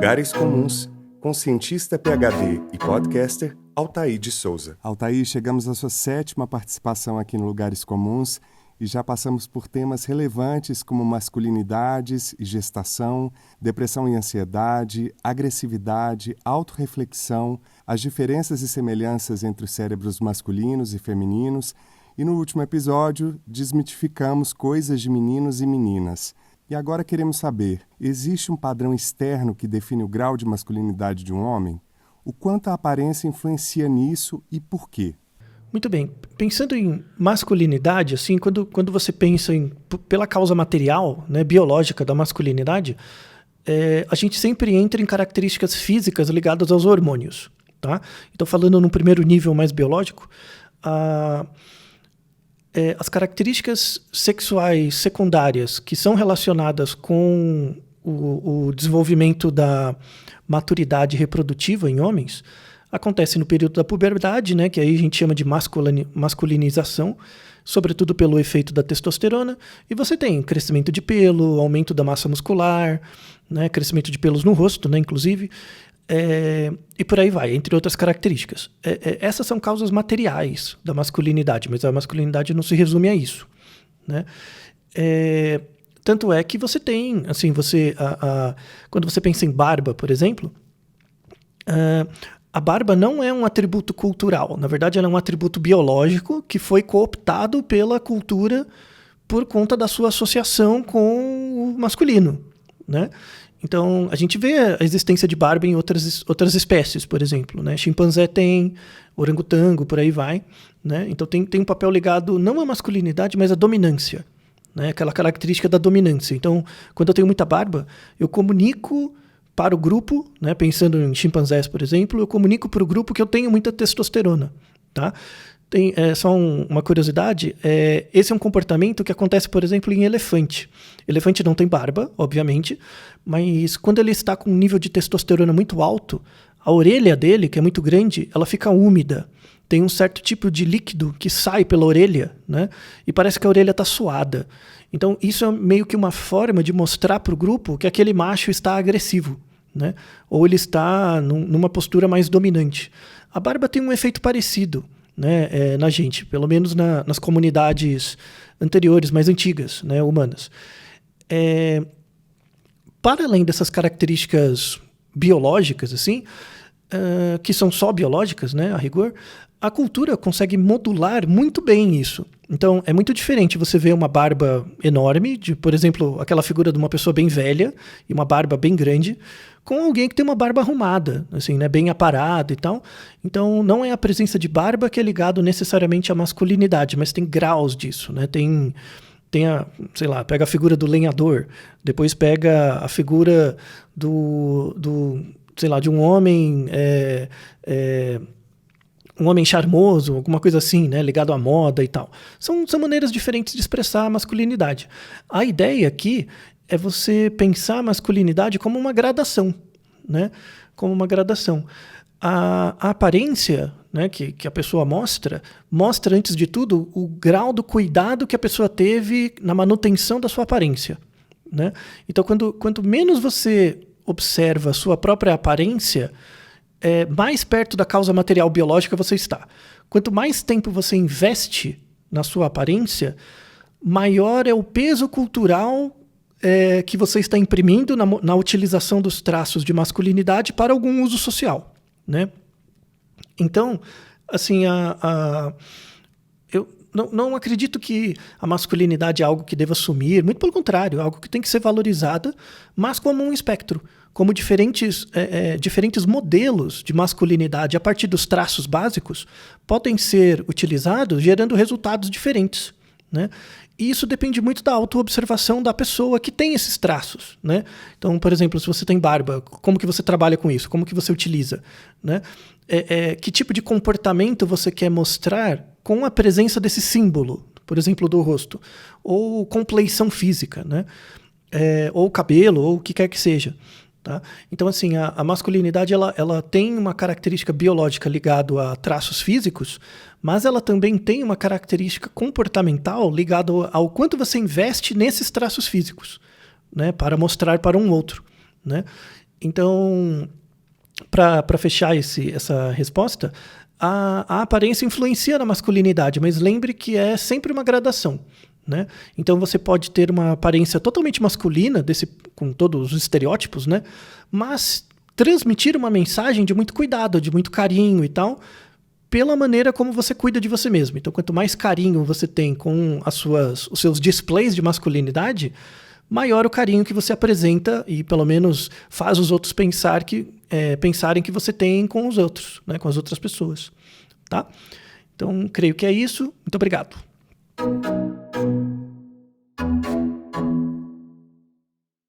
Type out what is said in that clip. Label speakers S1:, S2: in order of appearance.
S1: Lugares Comuns, com cientista PhD e podcaster Altair de Souza.
S2: Altair, chegamos à sua 7ª participação aqui no Lugares Comuns e já passamos por temas relevantes como masculinidades e gestação, depressão e ansiedade, agressividade, autorreflexão, as diferenças e semelhanças entre os cérebros masculinos e femininos e no último episódio desmitificamos coisas de meninos e meninas. E agora queremos saber, existe um padrão externo que define o grau de masculinidade de um homem? O quanto a aparência influencia nisso e por quê?
S3: Muito bem. Pensando em masculinidade, assim, quando você pensa pela causa material, né, biológica da masculinidade, a gente sempre entra em características físicas ligadas aos hormônios. Tá? Então, falando num primeiro nível mais biológico, as características sexuais secundárias que são relacionadas com o desenvolvimento da maturidade reprodutiva em homens acontecem no período da puberdade, né, que aí a gente chama de masculinização, sobretudo pelo efeito da testosterona, e você tem crescimento de pelo, aumento da massa muscular, né, crescimento de pelos no rosto, né, inclusive, e por aí vai, entre outras características. Essas são causas materiais da masculinidade, mas a masculinidade não se resume a isso, né? Tanto é que você tem, assim, quando você pensa em barba, por exemplo, a barba não é um atributo cultural, na verdade ela é um atributo biológico que foi cooptado pela cultura por conta da sua associação com o masculino, né? Então, a gente vê a existência de barba em outras espécies, por exemplo, né? Chimpanzé tem, orangotango, por aí vai, né? Então, tem um papel ligado não à masculinidade, mas à dominância, né? Aquela característica da dominância. Então, quando eu tenho muita barba, eu comunico para o grupo, né? Pensando em chimpanzés, por exemplo, eu comunico para o grupo que eu tenho muita testosterona, tá? Só uma curiosidade, esse é um comportamento que acontece, por exemplo, em elefante. Elefante não tem barba, obviamente, mas quando ele está com um nível de testosterona muito alto, a orelha dele, que é muito grande, ela fica úmida. Tem um certo tipo de líquido que sai pela orelha, né? E parece que a orelha está suada. Então, isso é meio que uma forma de mostrar para o grupo que aquele macho está agressivo, né? Ou ele está numa postura mais dominante. A barba tem um efeito parecido, né, na gente, pelo menos nas comunidades anteriores, mais antigas, né, humanas. Para além dessas características biológicas, assim, que são só biológicas, né, a rigor, a cultura consegue modular muito bem isso. Então, é muito diferente você ver uma barba enorme, por exemplo, aquela figura de uma pessoa bem velha e uma barba bem grande, com alguém que tem uma barba arrumada, assim, né, bem aparada e tal. Então, não é a presença de barba que é ligado necessariamente à masculinidade, mas tem graus disso, né? Sei lá, pega a figura do lenhador, depois pega a figura sei lá, de um homem charmoso, alguma coisa assim, né, ligado à moda e tal. São maneiras diferentes de expressar a masculinidade. A ideia aqui é você pensar a masculinidade como uma gradação, né? Como uma gradação. A aparência, né, que a pessoa mostra, antes de tudo, o grau do cuidado que a pessoa teve na manutenção da sua aparência, né? Então, quanto menos você observa a sua própria aparência, mais perto da causa material biológica você está. Quanto mais tempo você investe na sua aparência, maior é o peso cultural que você está imprimindo na utilização dos traços de masculinidade para algum uso social, né? Então, assim, eu não acredito que a masculinidade é algo que deva sumir, muito pelo contrário, é algo que tem que ser valorizada, mas como um espectro, como diferentes modelos de masculinidade a partir dos traços básicos podem ser utilizados gerando resultados diferentes, né? E isso depende muito da autoobservação da pessoa que tem esses traços, né? Então, por exemplo, se você tem barba, como que você trabalha com isso? Como que você utiliza, né? Que tipo de comportamento você quer mostrar com a presença desse símbolo, por exemplo, do rosto? Ou compleição física, né? Ou cabelo, ou o que quer que seja. Tá? Então, assim, a masculinidade ela tem uma característica biológica ligada a traços físicos, mas ela também tem uma característica comportamental ligada ao quanto você investe nesses traços físicos, né, para mostrar para um outro, né? Então, para fechar essa resposta, a aparência influencia na masculinidade, mas lembre que é sempre uma gradação, né? Então você pode ter uma aparência totalmente masculina, com todos os estereótipos, né? Mas transmitir uma mensagem de muito cuidado, de muito carinho e tal, pela maneira como você cuida de você mesmo. Então, quanto mais carinho você tem com os seus displays de masculinidade, maior o carinho que você apresenta e, pelo menos, faz os outros pensarem que você tem com os outros, né, com as outras pessoas. Tá? Então, creio que é isso. Muito obrigado.